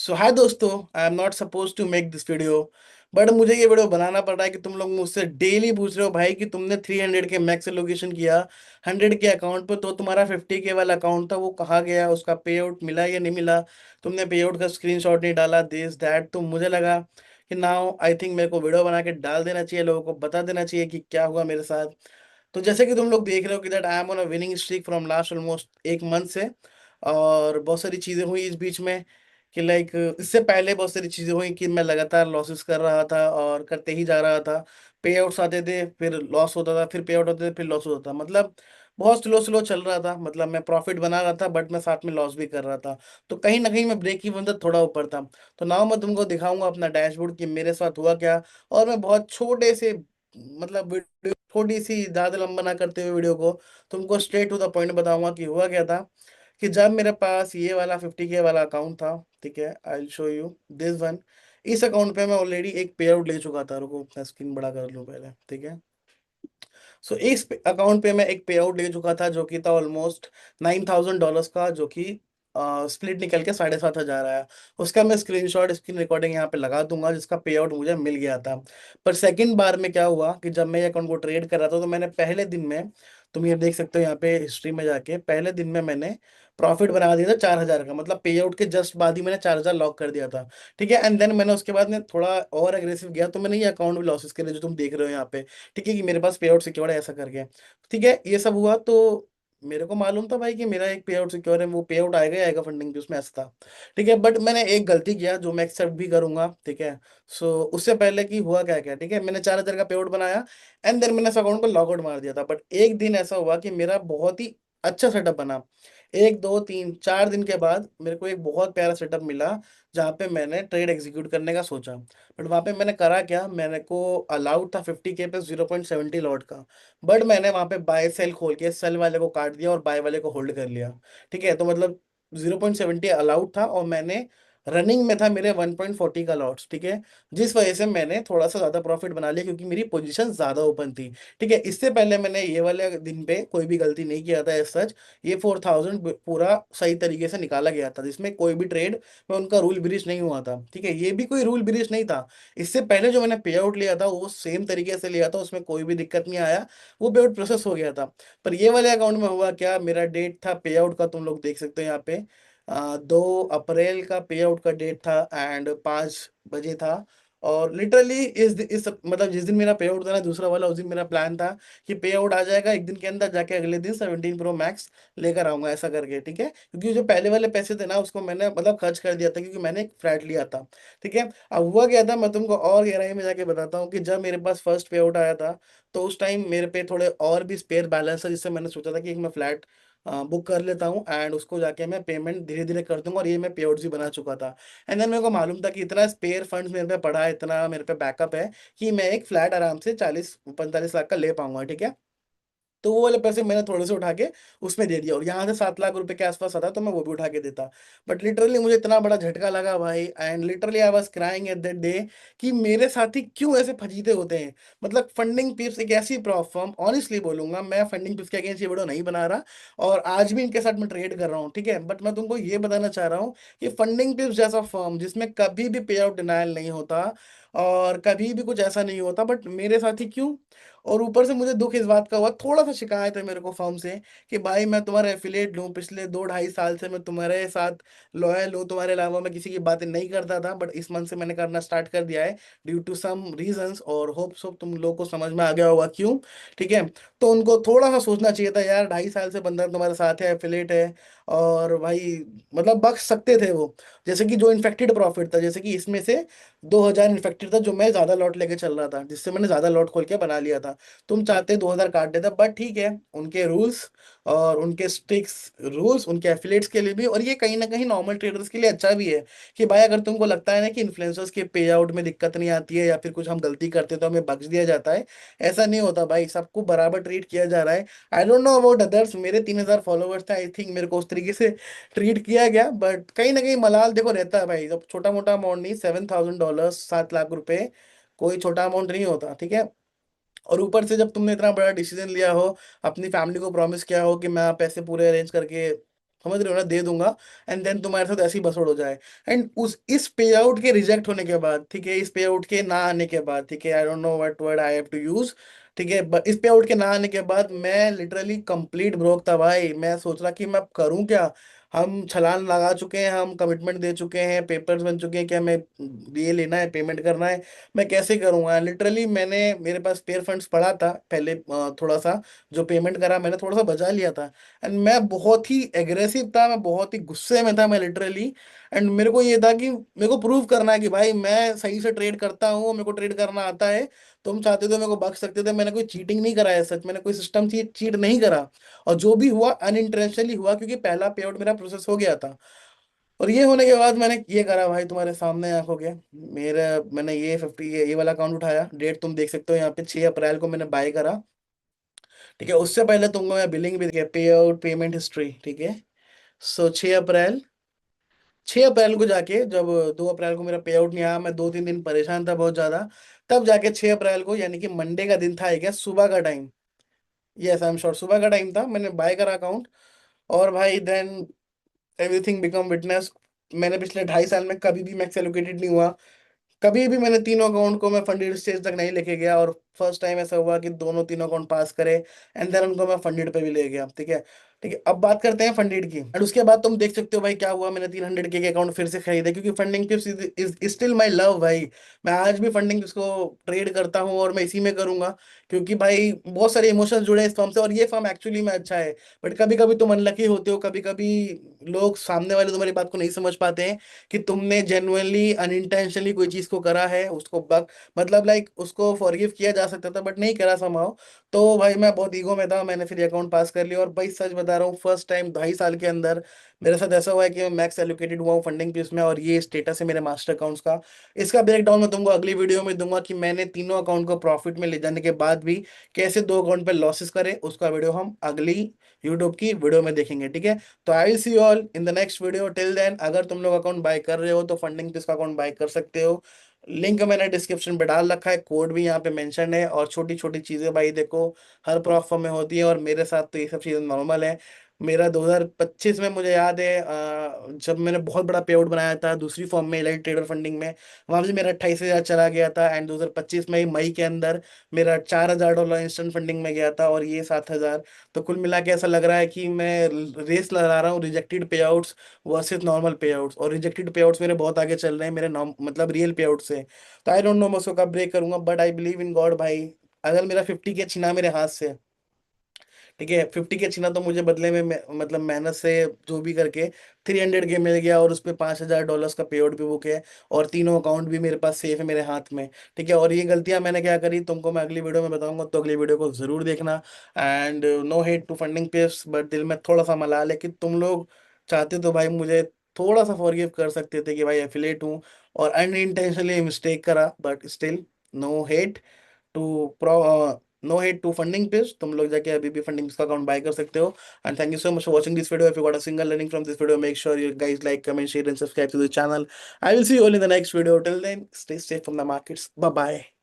सो hi दोस्तों, I am not suppose to make this video, but मुझे ये video बनाना पड़ रहा है कि तुम लोग मुझसे डेली पूछ रहे हो भाई कि तुमने 300 के मैक्स एलोकेशन किया 100 के अकाउंट पे, तो तुम्हारा 50 के वाला अकाउंट था वो कहाँ गया, उसका पे आउट मिला या नहीं मिला, तुमने पे आउट का स्क्रीनशॉट नहीं डाला, दिस दैट। तो मुझे लगा कि नाउ आई थिंक मेरे को वीडियो बना के डाल देना चाहिए, लोगों को बता देना चाहिए कि क्या हुआ मेरे साथ। तो जैसे कि तुम लोग देख रहे हो कि that I am on a winning streak from last almost एक मंथ से, और बहुत सारी चीज़ें हुई इस बीच में कि लाइक इससे पहले बहुत सारी चीज़ें हुई कि मैं लगातार लॉसेस कर रहा था और करते ही जा रहा था। पे आउट्स आते थे, फिर लॉस होता था, फिर पे आउट होते थे, फिर लॉस होता था। मतलब बहुत स्लो स्लो चल रहा था। मतलब मैं प्रॉफिट बना रहा था बट मैं साथ में लॉस भी कर रहा था। तो कहीं ना कहीं मैं ब्रेक इवन तक थोड़ा ऊपर था। तो नाउ मैं तुमको दिखाऊंगा अपना डैशबोर्ड कि मेरे साथ हुआ क्या। और मैं बहुत छोटे से, मतलब वीडियो थोड़ी सी ज़्यादा लंबा ना करते हुए वीडियो को तुमको स्ट्रेट टू द पॉइंट बताऊंगा कि हुआ क्या था। कि जब मेरे पास ये वाला 50 के वाला अकाउंट था, ठीक है, I will show you this one. इस अकाउंट पे मैं ऑलरेडी एक पे आउट ले चुका था। रुको मैं स्क्रीन बड़ा कर लूँ पहले, ठीक है। सो इस अकाउंट पे मैं एक पे आउट ले चुका था जो कि था ऑलमोस्ट $9,000 का, जो कि स्प्लिट निकल के 7,500 आया। उसका मैं स्क्रीनशॉट स्क्रीन रिकॉर्डिंग यहाँ पे लगा दूंगा, जिसका पे आउट मुझे मिल गया था। पर सेकंड बार में क्या हुआ कि जब मैं ये अकाउंट को ट्रेड कर रहा था, तो मैंने पहले दिन में, तुम ये देख सकते हो यहाँ पे हिस्ट्री में जाके, पहले दिन में मैंने प्रॉफिट बना दिया था 4,000 का। मतलब पे आउट के जस्ट बाद ही मैंने 4,000 लॉक कर दिया था। ठीक है, एंड देन मैंने उसके बाद में थोड़ा और एग्रेसिव गया, तो मैंने ये अकाउंट भी लॉसेस करे जो तुम देख रहे हो यहाँ पे। ठीक है, कि मेरे पास पे आउट सिक्योर है ऐसा करके। ठीक है, ये सब हुआ तो मेरे को मालूम था भाई कि मेरा एक पे आउट सिक्योर है, वो पे आउट आएगा ही आएगा फंडिंग भी, उसमें ऐसा था। ठीक है, बट मैंने एक गलती किया जो मैं एक्सेप्ट भी करूंगा। ठीक है, सो उससे पहले कि हुआ क्या क्या, ठीक है, मैंने 4,000 का पे आउट बनाया एंड देन मैंने इस अकाउंट को लॉग आउट मार दिया था। बट एक दिन ऐसा हुआ कि मेरा बहुत ही अच्छा सेटअप बना। एक दो तीन चार दिन के बाद मेरे को एक बहुत प्यारा सेटअप मिला, जहाँ पे मैंने ट्रेड एग्जीक्यूट करने का सोचा। बट वहाँ पे मैंने करा क्या, मैंने को अलाउड था 50 के पे 0.70 लॉट का। बट मैंने वहाँ पे बाय सेल खोल के सेल वाले को काट दिया और बाय वाले को होल्ड कर लिया। ठीक है, तो मतलब 0.70 अलाउड था और मैंने रनिंग में था मेरे 1.40 का लॉट्स। ठीक है, जिस वजह से मैंने थोड़ा सा ज्यादा प्रॉफिट बना लिया क्योंकि मेरी पोजीशन ज्यादा ओपन थी। ठीक है, इससे पहले मैंने ये वाले दिन पे कोई भी गलती नहीं किया था एज सच। ये 4,000 पूरा सही तरीके से निकाला गया था, जिसमें कोई भी ट्रेड में उनका रूल ब्रीच नहीं हुआ था। ठीक है, ये भी कोई रूल ब्रीच नहीं था। इससे पहले जो मैंने पे आउट लिया था वो सेम तरीके से लिया था, उसमें कोई भी दिक्कत नहीं आया, वो पे आउट प्रोसेस हो गया था। पर ये वाले अकाउंट में हुआ क्या, मेरा डेट था पे आउट का, तुम लोग देख सकते हो यहाँ पे 2 अप्रैल का पे आउट का डेट था एंड 5 बजे था। और लिटरली इस मतलब जिस दिन मेरा पे आउट था ना दूसरा वाला, उस दिन मेरा प्लान था कि पे आउट आ जाएगा एक दिन के अंदर, जाके अगले दिन 17 प्रो मैक्स लेकर आऊंगा ऐसा करके। ठीक है, क्योंकि जो पहले वाले पैसे थे ना उसको मैंने मतलब खर्च कर दिया था, क्योंकि मैंने एक फ्लैट लिया था। ठीक है, अब हुआ क्या था मैं तुमको और गहराई में जाके बताता हूँ कि जब मेरे पास फर्स्ट पे आउट आया था, तो उस टाइम मेरे पे थोड़े और भी स्पेयर बैलेंस है, जिससे मैंने सोचा था कि एक मैं फ्लैट बुक कर लेता हूँ एंड उसको जाके मैं पेमेंट धीरे धीरे कर दूंगा, और ये मैं पे आउट भी बना चुका था। एंड देन मेरे को मालूम था कि इतना स्पेयर फंड्स मेरे पे पड़ा है, इतना मेरे पे बैकअप है कि मैं एक फ्लैट आराम से 40-45 लाख का ले पाऊंगा। ठीक है, तो वो वाले पैसे मैंने थोड़े से उठा के उसमें दे दिया, और यहाँ से 7 लाख रुपए के आसपास आता तो मैं वो भी उठा के देता। बट लिटरली मुझे इतना बड़ा झटका लगा भाई, and literally I was crying at that day कि मेरे साथी क्यों ऐसे फजीते होते हैं। मतलब फंडिंग पिप्स एक ऐसी फर्म, ऑनेस्टली बोलूंगा मैं फंडिंग पिप्स के अगेंस्ट ये वीडियो नहीं बना रहा, और आज भी इनके साथ मैं ट्रेड कर रहा हूँ। ठीक है, बट मैं तुमको ये बताना चाह रहा हूँ कि फंडिंग पिप्स जैसा फर्म जिसमें कभी भी पे आउट डिनायल नहीं होता और कभी भी कुछ ऐसा नहीं होता, बट मेरे साथ ही क्यों। और ऊपर से मुझे दुख इस बात का हुआ, थोड़ा सा शिकायत है मेरे को फर्म से कि भाई मैं तुम्हारा एफिलिएट लूँ, पिछले 2-2.5 साल से मैं तुम्हारे साथ लॉयल हूँ, तुम्हारे अलावा मैं किसी की बातें नहीं करता था, बट इस मंथ से मैंने करना स्टार्ट कर दिया है ड्यू टू सम रीजंस, और होप सो तुम लोग को समझ में आ गया होगा क्यों। ठीक है, तो उनको थोड़ा सा सोचना चाहिए था यार, 2.5 साल से बंदा तुम्हारे साथ है, एफिलिएट है, और भाई मतलब बख्श सकते थे वो। जैसे कि जो इन्फेक्टेड प्रॉफिट था, जैसे कि इसमें से 2,000 इन्फेक्टेड था जो मैं ज्यादा लॉट लेके चल रहा था, जिससे मैंने ज्यादा लॉट खोल के बना लिया था। तुम चाहते 2,000 काट देते, बट ठीक है, उनके रूल्स और उनके स्ट्रिक्स रूल्स उनके एफिलेट्स के लिए भी, और ये कहीं ना कहीं नॉर्मल ट्रेडर्स के लिए अच्छा भी है कि भाई अगर तुमको लगता है ना कि इन्फ्लुएंसर्स के पे आउट में दिक्कत नहीं आती है या फिर कुछ हम गलती करते तो हमें बख्श दिया जाता है, ऐसा नहीं होता भाई, सबको बराबर ट्रीट किया जा रहा है। I don't know about others, मेरे 3,000 फॉलोअर्स थे, आई थिंक मेरे को उस तरीके से ट्रीट किया गया, बट कहीं ना कहीं मलाल देखो रहता है भाई, जब छोटा मोटा अमाउंट नहीं, $7,000 7 लाख रुपए कोई छोटा अमाउंट नहीं होता। ठीक है, और ऊपर से जब तुमने इतना बड़ा डिसीजन लिया हो, अपनी फैमिली को प्रॉमिस किया हो कि मैं पैसे पूरे अरेंज करके समझ रहे हो ना, दे दूंगा, एंड देन तुम्हारे साथ ऐसी बसोड़ हो जाए। एंड उस इस पे आउट के रिजेक्ट होने के बाद, ठीक है, इस पे आउट के ना आने के बाद, ठीक है, I don't know what word I have to use, ठीक है, इस पे आउट के ना आने के बाद मैं लिटरली कंप्लीट ब्रोक था भाई। मैं सोच रहा कि मैं अब करूं क्या। हम छलान लगा चुके हैं, हम कमिटमेंट दे चुके हैं, पेपर्स बन चुके हैं कि हमें ये लेना है, पेमेंट करना है, मैं कैसे करूंगा। लिटरली मैंने, मेरे पास स्पेयर फंड्स पड़ा था पहले, थोड़ा सा जो पेमेंट करा मैंने थोड़ा सा बचा लिया था। एंड मैं बहुत ही एग्रेसिव था, मैं बहुत ही गुस्से में था, मैं लिटरली। एंड मेरे को ये था कि मेरे को प्रूव करना है कि भाई मैं सही से ट्रेड करता हूँ, मेरे को ट्रेड करना आता है। तुम चाहते तो मेरे को बख्श सकते थे, मैंने कोई चीटिंग नहीं करा है, सच मैंने कोई सिस्टम चीट चीट नहीं करा। और जो भी हुआ अनइंटेंशनली हुआ, क्योंकि पहला पे आउट मेरा प्रोसेस हो गया था। और ये होने के बाद मैंने ये करा भाई, तुम्हारे सामने आंखों के, मेरा मैंने ये 50, ये वाला अकाउंट उठाया, डेट तुम देख सकते हो यहाँ पे, 6 अप्रैल को मैंने बाय करा। ठीक है, उससे पहले तुमको मैं बिलिंग भी, पे आउट पेमेंट हिस्ट्री, ठीक है। सो 6 अप्रैल, 6 अप्रैल को जाके, जब 2 अप्रैल को मेरा पे आउट नहीं आया, मैं 2-3 दिन परेशान था बहुत ज्यादा। तब जाके 6 अप्रैल को, यानी कि मंडे का दिन था, आई गेस सुबह का time, yes I am sure सुबह का टाइम था, मैंने बाय करा अकाउंट। और भाई देन एवरीथिंग बिकम विटनेस। मैंने पिछले 2.5 साल में कभी भी मैक्स एलोकेटेड नहीं हुआ। कभी भी मैंने तीनों अकाउंट को मैं फंडेड स्टेज तक नहीं लेके गया, और फर्स्ट टाइम ऐसा हुआ कि दोनों तीनों अकाउंट पास करे, एंड देन उनको मैं फंडेड पे भी ले गया। ठीक है, ठीक है, अब बात करते हैं फंडेड की। एंड उसके बाद तुम देख सकते हो भाई क्या हुआ, मैंने 300 के अकाउंट फिर से खरीदे, क्योंकि funding tips is still my love भाई। मैं आज भी फंडिंग टिप्स को ट्रेड करता हूँ, और मैं इसी में करूंगा, क्योंकि भाई बहुत सारे इमोशंस जुड़े हैं इस फॉर्म से, और ये फॉर्म एक्चुअली में अच्छा है। बट कभी कभी तुम अनलकी होते हो, कभी कभी लोग सामने वाले तुम्हारी बात को नहीं समझ पाते हैं, कि तुमने जेन्युइनली अनइंटेंशनली कोई चीज को करा है, उसको बग, मतलब लाइक उसको फॉरगिव किया जा सकता था, बट नहीं करा समाओ। तो भाई मैं बहुत ईगो में था, मैंने फिर अकाउंट पास कर लिया। और भाई सच बता रहा हूँ, फर्स्ट टाइम 2.5 साल के अंदर मेरे साथ ऐसा हुआ है कि मैं मैक्स एलोकेटेड हुआ हूँ फंडिंग पीस में, और ये स्टेटस है मेरे मास्टर अकाउंट्स का। इसका ब्रेकडाउन मैं तुमको अगली वीडियो में दूंगा, कि मैंने तीनों अकाउंट को प्रॉफिट में ले जाने के बाद भी कैसे 2 अकाउंट पे लॉसेस करे, उसका वीडियो हम अगली यूट्यूब की वीडियो में देखेंगे, ठीक है। तो I will see you all in the next video. Till then, अगर तुम लोग अकाउंट बाय कर रहे हो तो फंडिंग पीस का अकाउंट बाय कर सकते हो। लिंक मैंने डिस्क्रिप्शन पे डाल रखा है, कोड भी यहाँ पे मेंशन है। और छोटी छोटी चीजें भाई देखो, हर प्लेटफॉर्म में होती है, और मेरे साथ तो ये सब चीजें नॉर्मल है। मेरा 2025 में मुझे याद है, जब मैंने बहुत बड़ा पे आउट बनाया था दूसरी फॉर्म में, इलाइट ट्रेडर फंडिंग में, वहां से मेरा 28,000 चला गया था। एंड 2025 में ही मई के अंदर मेरा $4,000 इंस्टेंट फंडिंग में गया था, और ये 7,000। तो कुल मिला के ऐसा लग रहा है कि मैं रेस लगा रहा हूँ रिजेक्टेड पे आउट्स वर्सेज नॉर्मल पे आउट्स, और रिजेक्टेड पे आउट्स मेरे बहुत आगे चल रहे हैं मेरे मतलब रियल पे आउट से। तो आई डोंट नो मैं उसको कब ब्रेक करूंगा, but I believe in God भाई। अगर मेरा 50 के छिना मेरे हाथ से, ठीक है, 50 के छिना, तो मुझे बदले में मतलब मेहनत से जो भी करके 300 के मिल गया, और उस पे $5,000 का पे आउट भी बुक है, और तीनों अकाउंट भी मेरे पास सेफ है मेरे हाथ में। ठीक है, और ये गलतियां मैंने क्या करी तुमको मैं अगली वीडियो में बताऊंगा, तो अगली वीडियो को जरूर देखना। And no hate to Funding Pips, but दिल में थोड़ा सा मलाल है कि तुम लोग चाहते तो भाई मुझे थोड़ा सा फॉरगिव कर सकते थे, कि भाई एफिलेट हूँ और अनइंटेंशनली मिस्टेक करा, but still no hate to pro no hate to Funding Pips. तुम लोग जाके अभी भी फंडिंग का अकाउंट बाय कर सकते हो। And thank you so much for watching this video. If you got a single learning from this video, make sure you guys like, comment, share and subscribe to the channel. I will see you all in the next video. Till then, stay safe from the markets. Bye bye.